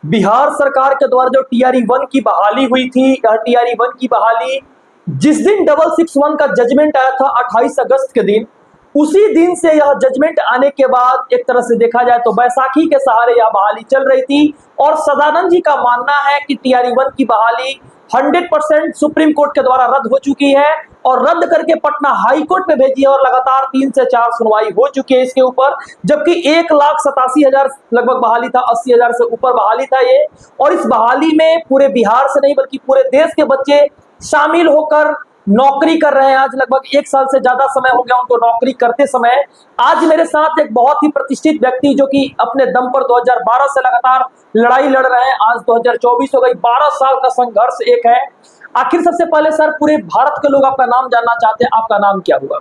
बिहार सरकार के द्वारा जो TRE-1 की बहाली हुई थी, यह TRE-1 की बहाली जिस दिन 661 का जजमेंट आया था 28 अगस्त के दिन, उसी दिन से यह जजमेंट आने के बाद एक तरह से देखा जाए तो बैसाखी के सहारे यह बहाली चल रही थी। और सदानंद जी का मानना है कि TRE-1 की बहाली 100% सुप्रीम कोर्ट के द्वारा रद्द हो चुकी है और रद्द करके पटना हाई कोर्ट में भेजी है और लगातार 3 से 4 सुनवाई हो चुकी है इसके ऊपर। जबकि 1,87,000 लगभग बहाली था, 80,000 से ऊपर बहाली था ये। और इस बहाली में पूरे बिहार से नहीं बल्कि पूरे देश के बच्चे शामिल होकर नौकरी कर रहे हैं। आज लगभग 1 साल से ज्यादा समय हो गया उनको नौकरी करते समय। आज मेरे साथ एक बहुत ही प्रतिष्ठित व्यक्ति जो कि अपने दम पर 2012 से लगातार लड़ाई लड़ रहे हैं, आज 2024 हो गई, 12 साल का संघर्ष एक है। आखिर सबसे पहले सर, पूरे भारत के लोग आपका नाम जानना चाहते हैं, आपका नाम क्या हुआ?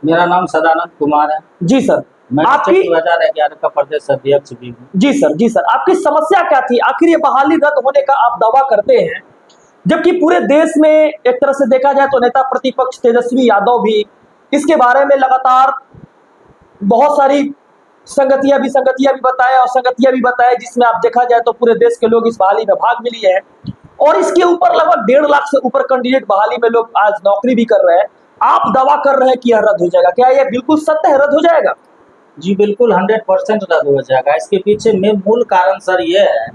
मेरा नाम सदानंद कुमार है जी सर। मैं आपकी 2011 का प्रदेश अध्यक्ष भी हूँ। जी सर, जी सर। आपकी समस्या क्या थी? आखिर ये बहाली रद्द होने का आप दावा करते हैं, जबकि पूरे देश में एक तरह से देखा जाए तो नेता प्रतिपक्ष तेजस्वी यादव भी इसके बारे में लगातार बहुत सारी संगतियां भी बताए और संगतियां भी बताए, जिसमें आप देखा जाए तो पूरे देश के लोग इस बहाली में भाग भी लिए हैं और इसके ऊपर लगभग 1.5 लाख से ऊपर कैंडिडेट बहाली में लोग आज नौकरी भी कर रहे हैं। आप दावा कर रहे हैं कि यह रद्द हो जाएगा, क्या यह बिल्कुल सत्य है, रद्द हो जाएगा? जी बिल्कुल 100% रद्द हो जाएगा। इसके पीछे में मूल कारण सर ये है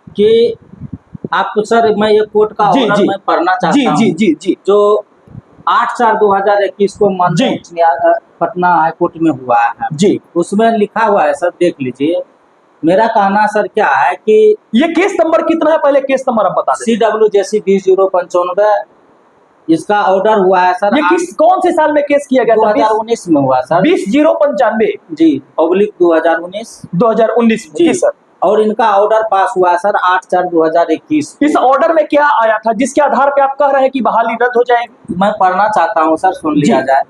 कि आपको सर मैं ये कोर्ट का ऑर्डर मैं पढ़ना चाहता हूँ जी जो 8/4/2021 को माननीय पटना हाई कोर्ट में हुआ है जी। उसमें लिखा हुआ है सर, देख लीजिए। मेरा कहना सर क्या है कि ये केस नंबर कितना है, पहले केस नंबर आप बता दें। CWJC 2095 इसका ऑर्डर हुआ है सर। ये किस कौन से साल में केस किया गया? 2019 में हुआ सर। 20/095 जी /2019 2019 जी सर। और इनका ऑर्डर पास हुआ है सर 8/4/2021। इस ऑर्डर में क्या आया था जिसके आधार पे आप कह रहे हैं कि बहाली रद्द हो जाएगी? मैं पढ़ना चाहता हूं सर, सुन लिया जाए।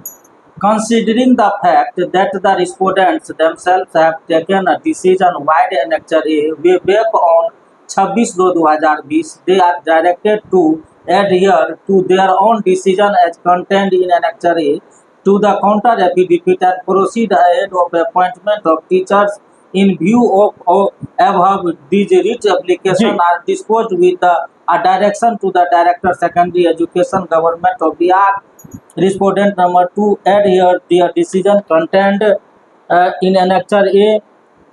Considering the fact that the respondents themselves have taken a decision wide annexure A way back on 26/2/2020, they are directed to adhere to their own decision as contained in annexure A to the counter affidavit and proceed ahead of appointment of teachers in view of above. These writ applications are disposed with a direction to the Director Secondary Education Government of Bihar. Respondent number 2 adhere their decision contained in annexure A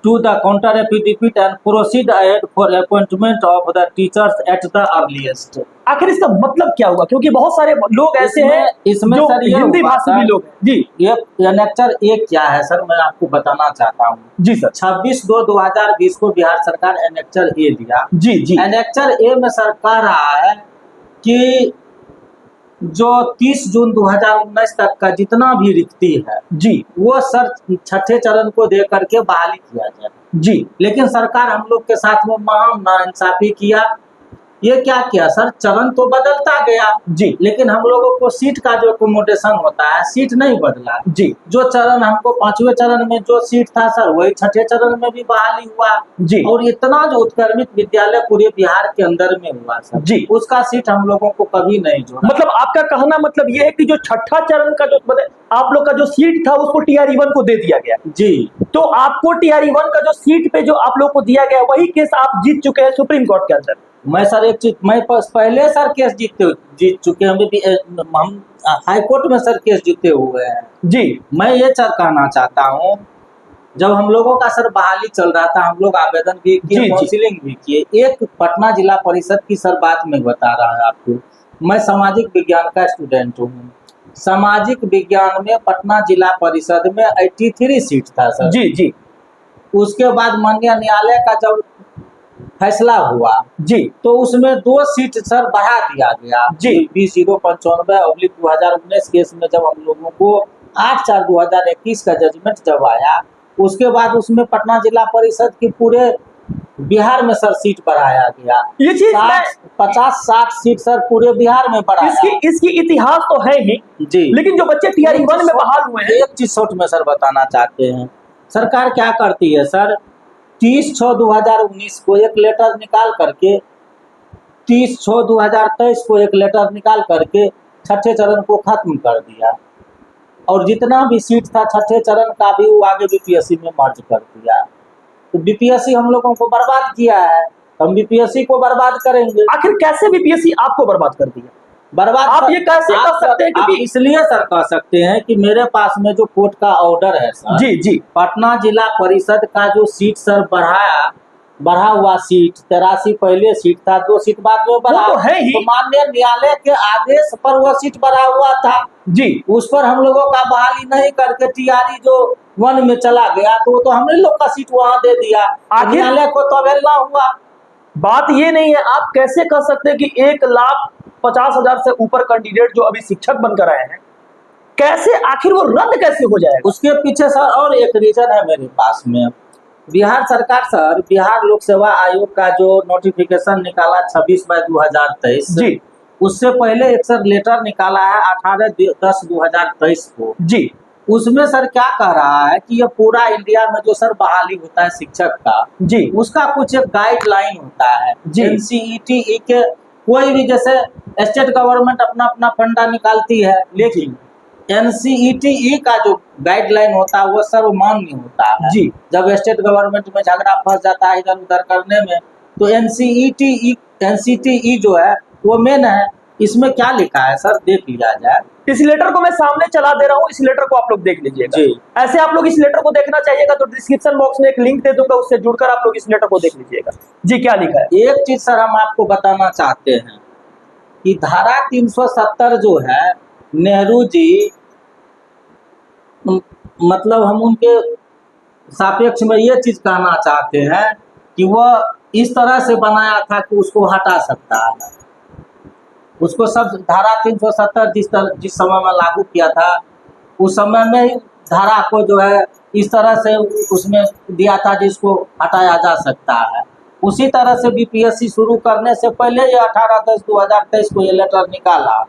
to the counter affidavit and proceed ahead for appointment of the teachers at the earliest. आखिर इसका मतलब क्या हुआ? क्योंकि बहुत सारे लोग ऐसे हैं इसमें जो सर हिंदी भाषी भी लोग हैं। जी, ये annexure A क्या है सर, मैं आपको बताना चाहता हूँ। जी सर। 26/2/2020 को बिहार सरकार annexure A दिया। जी जी। annexure A में सर कह रहा है कि जो 30 जून 2019 तक का जितना भी रिक्ति है जी, वो सर छठे चरण को दे करके बहाली किया जाए। जी, लेकिन सरकार हम लोग के साथ में महान नाइंसाफी किया। ये क्या किया सर, चरण तो बदलता गया जी, लेकिन हम लोगों को सीट का जो अकोमोडेशन होता है सीट नहीं बदला जी। जो चरण हमको 5वें चरण में जो सीट था सर, वही छठे चरण में भी बहाली हुआ जी। और इतना जो उत्क्रमित विद्यालय पूरे बिहार के अंदर में हुआ सर जी, उसका सीट हम लोगों को कभी नहीं जोड़ा। मतलब आपका कहना मतलब ये है कि जो छठा चरण का जो आप लोग का जो सीट था उसको TRE-1 को दे दिया गया जी। तो आपको TRE-1 का जो सीट पे जो आप लोग को दिया गया वही केस आप जीत चुके हैं सुप्रीम कोर्ट के अंदर। मैं सर एक चीज, मैं पहले सर केस जीत चुके हैं, हम हाई कोर्ट में सर केस जीते हुए हैं जी। मैं ये सर कहना चाहता हूँ, जब हम लोगों का सर बहाली चल रहा था हम लोग आवेदन भी किए, काउंसिलिंग भी किए। एक पटना जिला परिषद की सर बात में बता रहा है आपको, मैं सामाजिक विज्ञान का स्टूडेंट हूँ। सामाजिक विज्ञान में पटना जिला परिषद में 83 सीट था सर जी जी। उसके बाद माननीय न्यायालय का जब फैसला हुआ जी, तो उसमें 2 सीट सर बढ़ा दिया गया जी। 20/95/2019 केस में जब हम लोगों को 8/4/2021 का जजमेंट जब आया, उसके बाद उसमें पटना जिला परिषद की पूरे बिहार में सर सीट बढ़ाया गया। ये चीज 50-60 सीट सर पूरे बिहार में बढ़ाया। इसकी इतिहास तो है ही जी, लेकिन जो बच्चे TRE-1 में बहाल हुए हैं, एक चीज शॉर्ट में सर बताना चाहते हैं। सरकार क्या करती है सर, 30/6/2019 को एक लेटर निकाल करके 30/6/2023 को एक लेटर निकाल करके छठे चरण को खत्म कर दिया और जितना भी सीट था छठे चरण का भी वो आगे BPSC में मर्ज कर दिया। तो BPSC हम लोगों को बर्बाद किया है। हम बीपीएससी को बर्बाद करेंगे। आखिर कैसे बीपीएससी आपको बर्बाद कर दिया? बर्बाद आप ये कैसे कर सकते हैं? आप क्योंकि इसलिए सर कह सकते हैं कि मेरे पास में जो कोर्ट का ऑर्डर है सर, जी जी पटना जिला परिषद का जो सीट सर बढ़ा हुआ सीट 83 पहले सीट था, 2 सीट बाद में बढ़ा, तो है ही। तो माननीय न्यायालय के आदेश पर वह सीट बढ़ा हुआ था, जी उस पर हम लोगों का बहाली नहीं करके टीआरई जो 1 में चला गया, तो हम लोग का सीट वहां दे दिया। आखिर- न्यायालय को तो अवहेलना हुआ। बात ये नहीं है, आप कैसे कह सकते हैं कि 1,50,000 से ऊपर कैंडिडेट जो अभी शिक्षक बनकर आए हैं, कैसे आखिर वो रद्द कैसे हो जाएगा? उसके पीछे सर और एक रीजन है मेरे पास में। बिहार सरकार सर, बिहार लोक सेवा आयोग का जो नोटिफिकेशन निकाला 26/2023, जी उससे पहले एक सर लेटर निकाला है 18/10/2023 को। जी उसमें सर क्या कह रहा है कि ये पूरा इंडिया में जो सर बहाली होता है शिक्षक का, जी उसका कुछ एक गाइडलाइन होता है। जी। एनसीईटी के कोई भी, जैसे स्टेट गवर्नमेंट अपना अपना फंडा निकालती है, लेकिन एनसीईटी का जो गाइडलाइन होता है वो सर्वमान्य होता है। जी। जब स्टेट गवर्नमेंट में झगड़ा फंस जाता है इधर उधर करने में, तो एनसीईटी जो है वो मेन है। इसमें क्या लिखा है सर, देख लिया जाए। इस लेटर को मैं सामने चला दे रहा हूँ, इस लेटर को आप लोग देख लीजिएगा। जी। ऐसे आप लोग इस लेटर को देखना चाहिएगा तो डिस्क्रिप्शन बॉक्स में एक लिंक दे दूंगा, उससे जुड़कर आप लोग इस लेटर को देख लीजिएगा। जी क्या लिखा है? एक चीज सर हम आपको बताना चाहते हैं कि धारा 370 जो है, नेहरू जी मतलब हम उनके सापेक्ष में ये चीज कहना चाहते हैं कि वह इस तरह से बनाया था कि उसको हटा सकता है। उसको सब धारा 370 जिस समय में लागू किया था, उस समय में ही धारा को जो है इस तरह से उसमें दिया था जिसको हटाया जा सकता है। उसी तरह से बीपीएससी शुरू करने से पहले ये 18/10/2023 को ये लेटर निकाला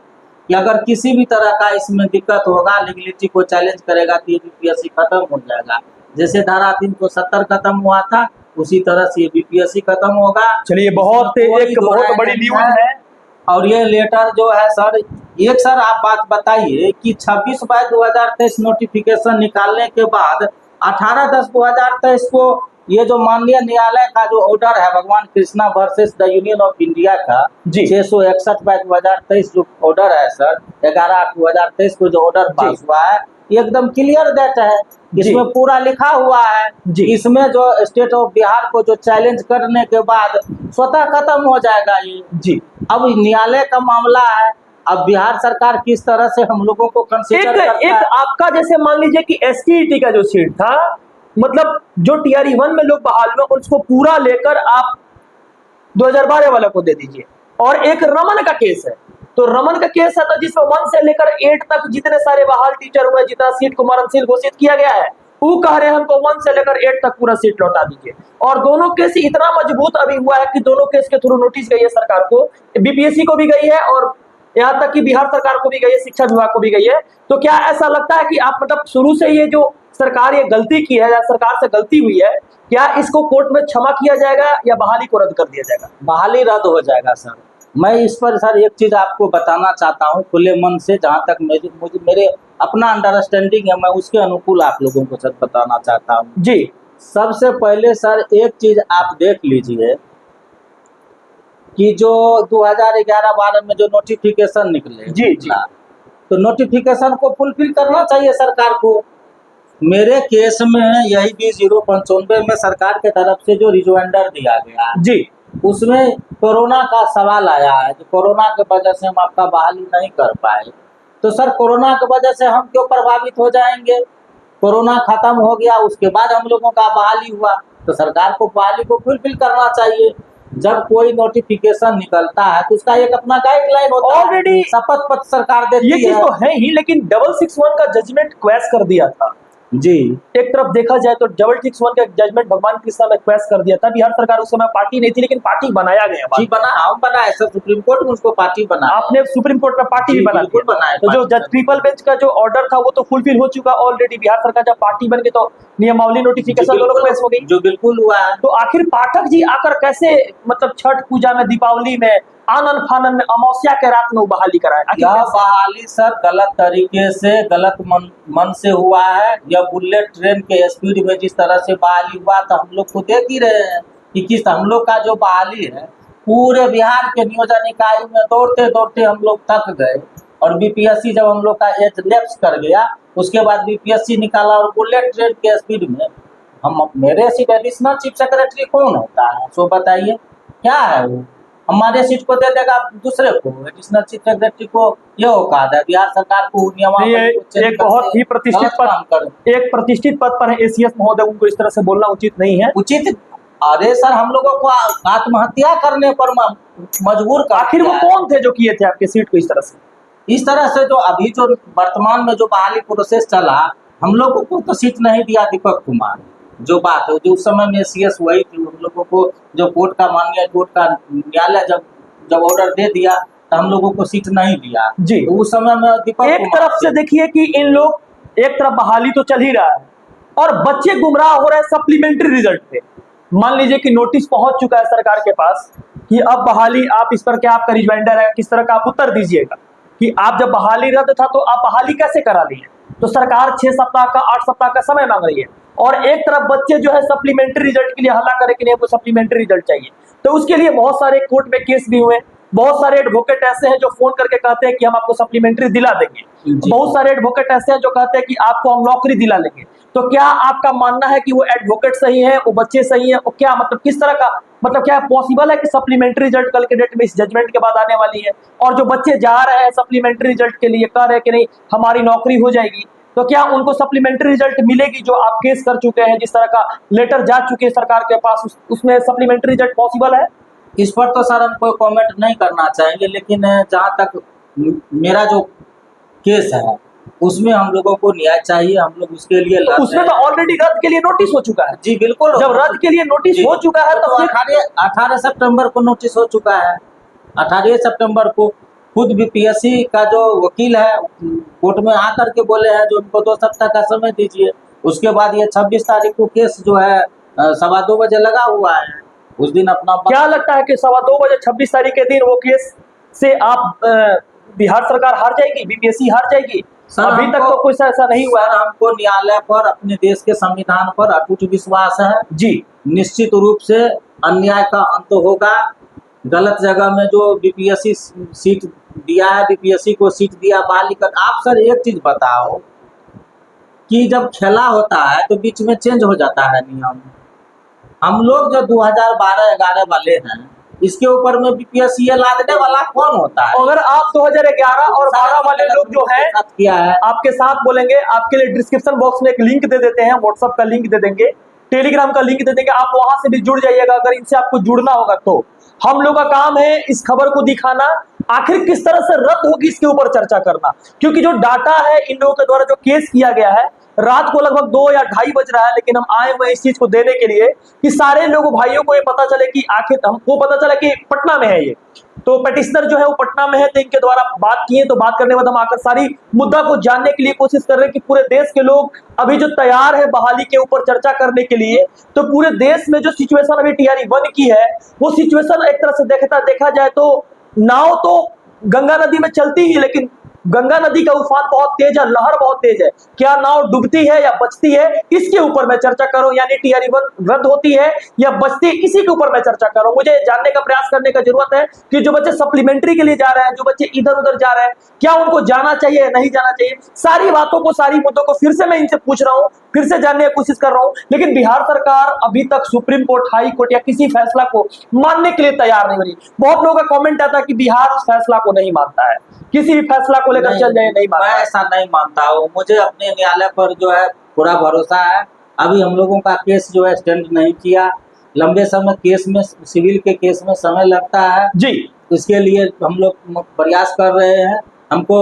कि अगर किसी भी तरह का इसमें दिक्कत होगा, लीगलिटी को चैलेंज करेगा तो ये बीपीएससी खत्म हो जाएगा। जैसे धारा 370 खत्म हुआ था, उसी तरह से ये बीपीएससी खत्म होगा। चलिए, बहुत एक बहुत बड़ी न्यूज है। और ये लेटर जो है सर, एक सर आप बात बताइए कि 26/2023 नोटिफिकेशन निकालने के बाद 18/10/2023 को ये जो माननीय न्यायालय का जो ऑर्डर है भगवान Krishna versus the union of India का जी। 661/2023 जो ऑर्डर है सर, 11/8/2023 को जो ऑर्डर पास हुआ है, ये एकदम क्लियर दैट है। इसमें पूरा लिखा हुआ है जी। इसमें जो स्टेट ऑफ बिहार को जो चैलेंज करने के बाद स्वतः खत्म हो जाएगा ये। जी। अब न्यायालय का मामला है, अब बिहार सरकार किस तरह से हम लोगों को कंसीडर करता है। आपका जैसे मान लीजिए कि एसटीईटी का जो सीट था, मतलब जो टीआरई 1 में लोग बहाल हुए, उसको पूरा लेकर आप 2012 वाले को दे दीजिए। और एक रमन का केस है, तो रमन का केस है तो जिसमें 1 से लेकर 8 तक जितने सारे बहाल टीचर हुए, जितना सीट को मरणशील घोषित किया गया है, वो कह रहे हैं हमको 1 से लेकर 8 तक पूरा सीट लौटा दीजिए। और दोनों केस इतना मजबूत अभी हुआ है कि दोनों केस के थ्रू नोटिस गई है सरकार को, बीपीएससी को भी गई है और यहाँ तक कि बिहार सरकार को भी गई है, शिक्षा विभाग को भी गई है। तो क्या ऐसा लगता है कि आप मतलब शुरू से ये जो सरकार ये गलती की है या सरकार से गलती हुई है, क्या इसको कोर्ट में क्षमा किया जाएगा या बहाली को रद्द कर दिया जाएगा? बहाली रद्द हो जाएगा सर। मैं इस पर सर एक चीज आपको बताना चाहता हूँ खुले मन से, जहाँ तक मेरे अपना अंडरस्टैंडिंग है, मैं उसके अनुकूल आप लोगों को सर बताना चाहता हूँ। जी। सबसे पहले सर एक चीज आप देख लीजिए कि जो 2011-12 में जो नोटिफिकेशन निकले, जी जी, तो नोटिफिकेशन को फुलफिल करना चाहिए सरकार को। मेरे केस में यही 20/095 में सरकार के तरफ से जो रिजोइंडर दिया गया है जी, उसमें कोरोना का सवाल आया है, तो कोरोना के वजह से हम आपका बहाली नहीं कर पाए। तो सर कोरोना की वजह से हम क्यों प्रभावित हो जाएंगे? कोरोना खत्म हो गया, उसके बाद हम लोगों का बहाली हुआ, तो सरकार को बहाली को फुलफिल करना चाहिए। जब कोई नोटिफिकेशन निकलता है तो उसका एक अपना गाइडलाइन होता है, ऑलरेडी शपथ पत्र सरकार देती है। ये चीज तो है ही, लेकिन 661 का जजमेंट क्वेश कर दिया था जी। एक तरफ देखा जाए तो 661 का जजमेंट भगवान कृष्णा में क्वेश कर दिया था। बिहार सरकार उस समय पार्टी नहीं थी, लेकिन पार्टी बनाया गया। जी बना, हम बनाए सर, सुप्रीम कोर्ट में उसको पार्टी बना, आपने सुप्रीम कोर्ट में पार्टी भी बना दी। तो जो जज ट्रिपल बेंच का जो ऑर्डर था वो तो फुलफिल हो चुका ऑलरेडी। बिहार सरकार जब पार्टी बन गई तो नियमावली नोटिफिकेशन दोनों क्वेश हो गई, जो बिल्कुल हुआ है। तो आखिर पाठक जी आकर कैसे मतलब छठ पूजा में, दीपावली में, आनंद फानन में, अमावस्या के रात में बहाली कराए? यह बहाली सर गलत तरीके से, गलत मन से हुआ है। यह बुलेट ट्रेन के स्पीड में जिस तरह से बहाली हुआ था हम लोग को देख ही रहे हैं। 21 हम लोग का जो बहाली है पूरे बिहार के नियोजन इकाई में दौड़ते दौड़ते हम लोग थक गए, और बीपीएससी जब हम लोग का एज लैप्स कर गया उसके बाद बीपीएससी निकाला, और बुलेट ट्रेन के स्पीड में हम, मेरे सीट एडिशनल चीफ सेक्रेटरी कौन होता है सो बताइए, क्या है वो? हमारे सीट को दे देगा दूसरे को, एडिशनल चीफ सेक्रेटरी को ये औकात है बिहार सरकार को नियमावली को change एक बहुत करके ही प्रतिष्ठित गलत काम पद, करे। एक प्रतिष्ठित पद पर है एसीएस महोदय, उनको इस तरह से बोलना उचित नहीं है। उचित, अरे सर हम लोगों को आत्महत्या करने पर मजबूर कर आखिर वो दिया है। कौन थे जो किए थे आपके सीट को इस तरह से? इस तरह से जो अभी जो वर्तमान में जो बहाली प्रोसेस चला, हम लोगों को तो सीट नहीं दिया दीपक कुमार, जो बात है जो उस समय में सीएस वही थी, हम लोगों को जो कोर्ट का माननीय कोर्ट का न्यायालय जब ऑर्डर दे दिया तो हम लोगों को सीट नहीं दिया जी। तो उस समय में दीपक एक कुमार तरफ से देखिए कि इन लोग, एक तरफ बहाली तो चल ही रहा है और बच्चे गुमराह हो रहे हैं सप्लीमेंट्री रिजल्ट पे। मान लीजिए कि नोटिस पहुंच चुका है सरकार के पास कि अब बहाली, आप इस पर क्या आपका रिजॉइंडर है, किस तरह का आप उत्तर दीजिएगा कि आप जब बहाली रद्द था तो आप बहाली कैसे करा ली है। तो सरकार 6 सप्ताह का 8 सप्ताह का समय मांग रही है और एक तरफ बच्चे जो है सप्लीमेंट्री रिजल्ट के लिए हल्ला करे कि नहीं हमको सप्लीमेंट्री रिजल्ट चाहिए। तो उसके लिए बहुत सारे कोर्ट में केस भी हुए, बहुत सारे एडवोकेट ऐसे हैं जो फोन करके कहते हैं कि हम आपको सप्लीमेंट्री दिला देंगे, बहुत सारे एडवोकेट ऐसे हैं जो कहते हैं कि आपको हम नौकरी दिला लेंगे। तो क्या आपका मानना है कि वो एडवोकेट सही है, वो बच्चे सही है, और क्या मतलब किस तरह का, मतलब क्या पॉसिबल है कि सप्लीमेंट्री रिजल्ट कल के डेट में इस जजमेंट के बाद आने वाली है और जो बच्चे जा रहे हैं सप्लीमेंट्री रिजल्ट के लिए कह रहे हैं कि नहीं हमारी नौकरी हो जाएगी, तो क्या उनको सप्लीमेंट्री रिजल्ट मिलेगी? जो आप केस कर चुके हैं, जिस तरह का लेटर जा चुके हैं सरकार के पास, उसमें सप्लीमेंट्री रिजल्ट पॉसिबल है? इस पर तो सर हम कोई कमेंट नहीं करना चाहेंगे, लेकिन जहाँ तक मेरा जो केस है उसमें हम लोगों को न्याय चाहिए, हम लोग उसके लिए लड़ उसमें रहे तो हैं। ऑलरेडी रद्द के लिए नोटिस हो चुका है। जी बिल्कुल, जब रद्द के लिए नोटिस जी, हो चुका है तो फिर 18 सितंबर को नोटिस हो चुका है। 18 सितंबर को खुद बीपीएससी का जो वकील है कोर्ट में आकर के बोले हैं जो उनको 2 सप्ताह का समय दीजिए। उसके बाद ये 26 तारीख को केस जो है 2:15 बजे लगा हुआ है, उस दिन अपना क्या लगता है कि 2:15 बजे 26 तारीख के दिन वो केस से आप बिहार सरकार हार जाएगी, बीपीएससी हार जाएगी? अभी तक तो कुछ ऐसा नहीं हुआ। हमको न्यायालय पर, अपने देश के संविधान पर अटूट विश्वास है जी। निश्चित रूप से अन्याय का अंत होगा। गलत जगह में जो बीपीएससी सीट दिया है, बीपीएससी को सीट दिया बहाली कर। आप सर एक चीज बताओ कि जब खेला होता है तो बीच में चेंज हो जाता है नियम। हम लोग जो 2012-11 वाले हैं, इसके ऊपर में बीपीएससी लादने वाला कौन होता है? अगर आप 2011 और 12 वाले लोग जो हैं किया है आपके साथ बोलेंगे, आपके लिए डिस्क्रिप्शन बॉक्स में एक लिंक दे देते हैं, व्हाट्सएप का लिंक दे देंगे, टेलीग्राम का लिंक दे देंगे, आप वहां से भी जुड़ जाइएगा अगर इनसे आपको जुड़ना होगा तो। हम लोग का काम है इस खबर को दिखाना, आखिर किस तरह से रद्द होगी इसके ऊपर चर्चा करना, क्योंकि जो डाटा है इन लोगों के द्वारा जो केस किया गया है, रात को लगभग 2 या 2:30 बज रहा है, लेकिन हम आए हुए इस चीज को देने के लिए कि सारे लोगों भाइयों को ये पता चले कि आखिर हमको पता चला कि पटना में है ये, तो पेटिशनर जो है वो पटना में है, तो इनके द्वारा बात किए, तो बात करने के बाद हम आकर सारी मुद्दा को जानने के लिए कोशिश कर रहे हैं कि पूरे देश के लोग अभी जो तैयार है बहाली के ऊपर चर्चा करने के लिए। तो पूरे देश में जो सिचुएशन अभी टीआरई 1 की है, वो सिचुएशन एक तरह से देखा जाए तो नाव तो गंगा नदी में चलती ही, लेकिन गंगा नदी का उफान बहुत तेज है, लहर बहुत तेज है, क्या नाव डूबती है या बचती है, इसके ऊपर मैं चर्चा करूं, यानी टीआरई 1 रद्द होती है या बचती है, इसी के ऊपर मैं चर्चा करूं। मुझे जानने का प्रयास करने का जरूरत है कि जो बच्चे सप्लीमेंट्री के लिए जा रहे हैं, जो बच्चे इधर उधर जा रहे हैं, क्या उनको जाना चाहिए या नहीं जाना चाहिए। सारी बातों को, सारी मुद्दों को फिर से मैं इनसे पूछ रहा हूं, फिर से जानने की कोशिश कर रहा हूं, लेकिन बिहार सरकार अभी तक सुप्रीम कोर्ट, हाई कोर्ट या किसी फैसला को मानने के लिए तैयार नहीं बनी। बहुत लोगों का कमेंट आता है कि बिहार उस फैसला को नहीं मानता है, किसी भी फैसला को लेकर चल जाए नहीं मानता। मैं ऐसा नहीं मानता हूँ, मुझे अपने न्यायालय पर जो है पूरा भरोसा है। अभी हम लोगों का केस जो है स्टैंड नहीं किया, लंबे समय केस में, सिविल के केस में समय लगता है जी, इसके लिए हम लोग प्रयास कर रहे हैं। हमको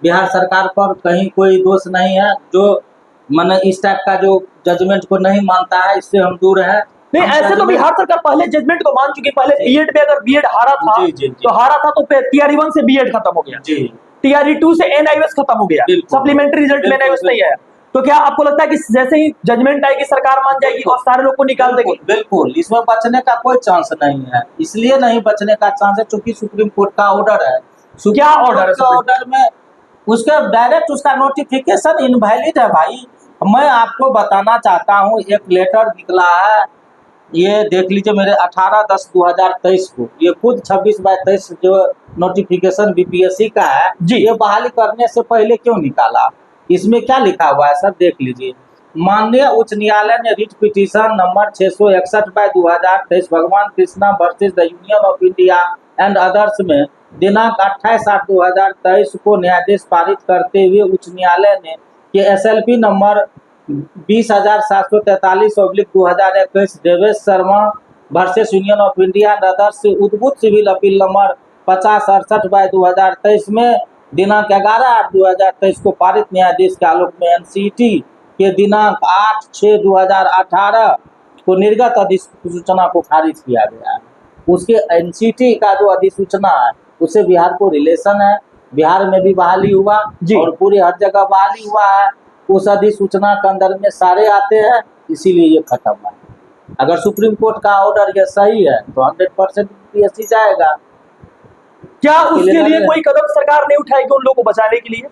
बिहार सरकार पर कहीं कोई दोष नहीं है, जो मैंने इस टाइप का जो जजमेंट को नहीं मानता है, इससे हम दूर है। नहीं ऐसे तो बिहार सरकार पहले जजमेंट को मान चुकी। पहले बीएड में अगर बीएड हारा था तो हारा था, तो टीआरई 1 से बीएड खत्म हो गया, टीआरई 2 से एनआईएस खत्म हो गया, सप्लीमेंट्री रिजल्ट में एनआईएस नहीं आया। तो क्या आपको लगता है कि जैसे ही जजमेंट आएगी सरकार मान जाएगी और सारे लोग को निकाल देगी? बिल्कुल, इसमें बचने का कोई चांस नहीं है। इसलिए नहीं बचने का चांस है क्योंकि सुप्रीम कोर्ट का ऑर्डर है। क्या ऑर्डर है? ऑर्डर में उसका डायरेक्ट उसका नोटिफिकेशन इनवैलिड है भाई। मैं आपको बताना चाहता हूँ, एक लेटर निकला है ये देख लीजिए मेरे 18/10/2023 को ये खुद 26/23 जो नोटिफिकेशन बीपीएससी का है जी। ये बहाली करने से पहले क्यों निकाला? इसमें क्या लिखा हुआ है सर, देख लीजिए। माननीय उच्च न्यायालय ने रिट पिटीशन नंबर 661/2023 भगवान Krishna versus the union of India and others में दिनांक 28/8/2023 को न्यायाधीश पारित करते हुए उच्च न्यायालय ने कि SLP number 20,743/2021 Devesh Sharma versus union of India and others से उद्भूत सिविल अपील नंबर 5068/2023 में दिनांक 11/8/2023 को पारित न्यायाधीश के आलोक में NCT के दिनांक 8/6/2018 को निर्गत अधिसूचना को खारिज किया गया है। उसके NCT का जो अधिसूचना है उससे बिहार को रिलेशन है, बिहार में भी बहाली हुआ और पूरी हर जगह बहाली हुआ है। उस अधिसूचना के अंदर में सारे आते हैं, इसीलिए ये खत्म है। अगर सुप्रीम कोर्ट का ऑर्डर ये सही है तो 100% बीपीएससी जाएगा। क्या उसके लिए कोई कदम सरकार नहीं उठाएगी उन लोगों को बचाने के लिए?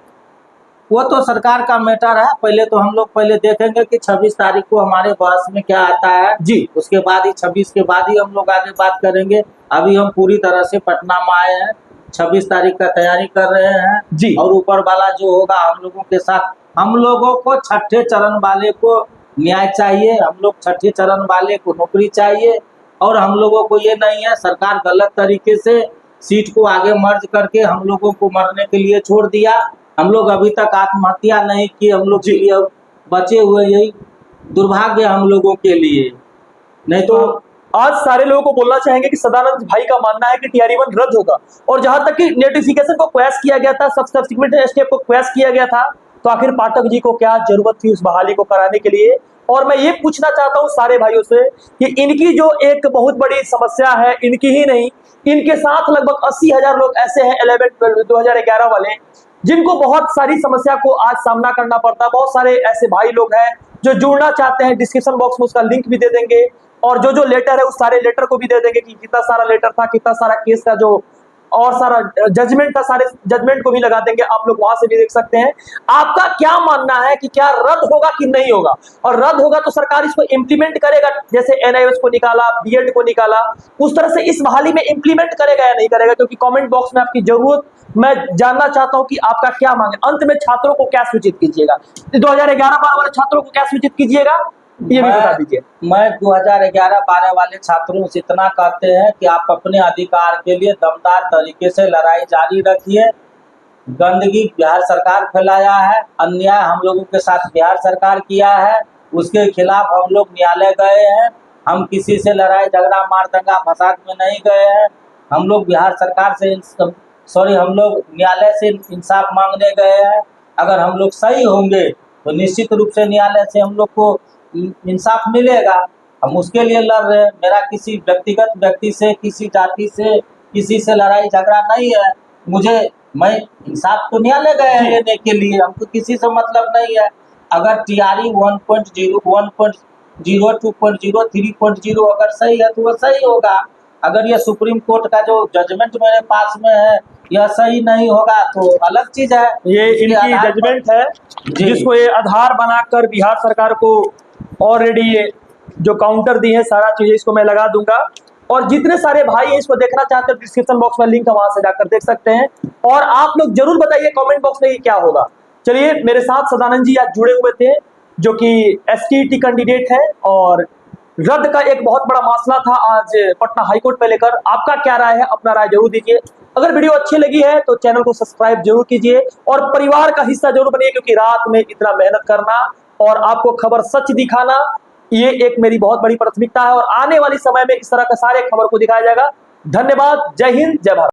वो तो सरकार का मैटर है। पहले तो हम लोग पहले देखेंगे कि 26 तारीख को हमारे बहस में क्या आता है जी। उसके बाद ही 26 के बाद ही हम लोग आगे बात करेंगे। अभी हम पूरी तरह से पटना में आए हैं, 26 तारीख का तैयारी कर रहे हैं जी। और ऊपर वाला जो होगा हम लोगों के साथ, हम लोगों को छठे चरण वाले को न्याय चाहिए, हम लोग छठे चरण वाले को नौकरी चाहिए। और हम लोगों को ये नहीं है सरकार गलत तरीके से सीट को आगे मर्ज करके हम लोगों को मरने के लिए छोड़ दिया। हम लोग अभी तक आत्महत्या नहीं की, हम लोग के लिए बचे हुए, यही दुर्भाग्य हम लोगों के लिए। नहीं तो आज सारे लोगों को बोलना चाहेंगे कि सदानंद भाई का मानना है कि TR1 रद्द होगा, और जहां तक कि नोटिफिकेशन को क्वैश किया गया था, सब्सिक्वेंट स्टेप को क्वैश किया गया था, तो आखिर पाठक जी को क्या जरूरत थी उस बहाली को कराने के लिए? और मैं ये पूछना चाहता हूं सारे भाइयों से कि इनकी जो एक बहुत बड़ी समस्या है, इनकी ही नहीं, इनके साथ लगभग 80,000 लोग ऐसे हैं 2011 वाले जिनको बहुत सारी समस्या को आज सामना करना पड़ता है। बहुत सारे ऐसे भाई लोग हैं जो जुड़ना चाहते हैं, डिस्क्रिप्शन बॉक्स में उसका लिंक भी दे देंगे, और जो लेटर है उस सारे लेटर को भी दे देंगे कि कितना सारा लेटर था, कितना सारा केस का जो और सारा जजमेंट था, सारे जजमेंट को भी लगा देंगे, आप लोग वहां से भी देख सकते हैं। आपका क्या मानना है कि क्या रद्द होगा कि नहीं होगा? और रद्द होगा तो सरकार इसको इम्प्लीमेंट करेगा, जैसे NIOS को निकाला, BED को निकाला, उस तरह से इस बहाली में इम्प्लीमेंट करेगा या नहीं करेगा? क्योंकि कमेंट बॉक्स में आपकी जरूरत मैं जानना चाहता हूं कि आपका क्या मांग है। अंत में छात्रों को क्या सूचित कीजिएगा, 2011-12 वाले छात्रों को क्या सूचित कीजिएगा, ये भी बता दीजिए। मैं 2011-12 वाले छात्रों से इतना कहते हैं कि आप अपने अधिकार के लिए दमदार तरीके से लड़ाई जारी रखिए। गंदगी बिहार सरकार फैलाया है, अन्याय हम लोगों के साथ बिहार सरकार किया है, उसके खिलाफ हम लोग न्यायालय गए हैं। हम किसी से लड़ाई झगड़ा मार दंगा फसाद में नहीं गए हैं। हम लोग बिहार सरकार से हम लोग न्यायालय से इंसाफ मांगने गए हैं। अगर हम लोग सही होंगे तो निश्चित रूप से न्यायालय से हम लोग को इंसाफ मिलेगा। हम उसके लिए लड़ रहे हैं। मेरा किसी व्यक्तिगत व्यक्ति से, किसी जाति से, किसी से लड़ाई झगड़ा नहीं है। मैं इंसाफ तो न्यायालय गए हैं लेने के लिए, हमको किसी से मतलब नहीं है। अगर TRE 1.0, 1.0, 2.0, 3.0 अगर सही है तो वह सही होगा। अगर ये सुप्रीम कोर्ट का जो जजमेंट मेरे पास में है यह सही नहीं होगा तो अलग चीज है। ये इनकी जजमेंट है जिसको ये आधार बनाकर बिहार सरकार को ऑलरेडी ये जो काउंटर दी है, सारा चीज इसको मैं लगा दूंगा। और जितने सारे भाई इसको देखना चाहते हैं डिस्क्रिप्शन बॉक्स में लिंक है, वहां से जाकर देख सकते हैं। और आप लोग जरूर बताइए कमेंट बॉक्स में ये क्या होगा। चलिए, मेरे साथ सदानंद जी आज जुड़े हुए थे जो कि STET कैंडिडेट है, और रद्द का एक बहुत बड़ा मसला था आज पटना हाईकोर्ट पे लेकर। आपका क्या राय है, अपना राय जरूर दीजिए। अगर वीडियो अच्छी लगी है तो चैनल को सब्सक्राइब जरूर कीजिए और परिवार का हिस्सा जरूर बनिए, क्योंकि रात में इतना मेहनत करना और आपको खबर सच दिखाना, ये एक मेरी बहुत बड़ी प्राथमिकता है। और आने वाली समय में इस तरह का सारे खबर को दिखाया जाएगा। धन्यवाद। जय हिंद, जय भारत।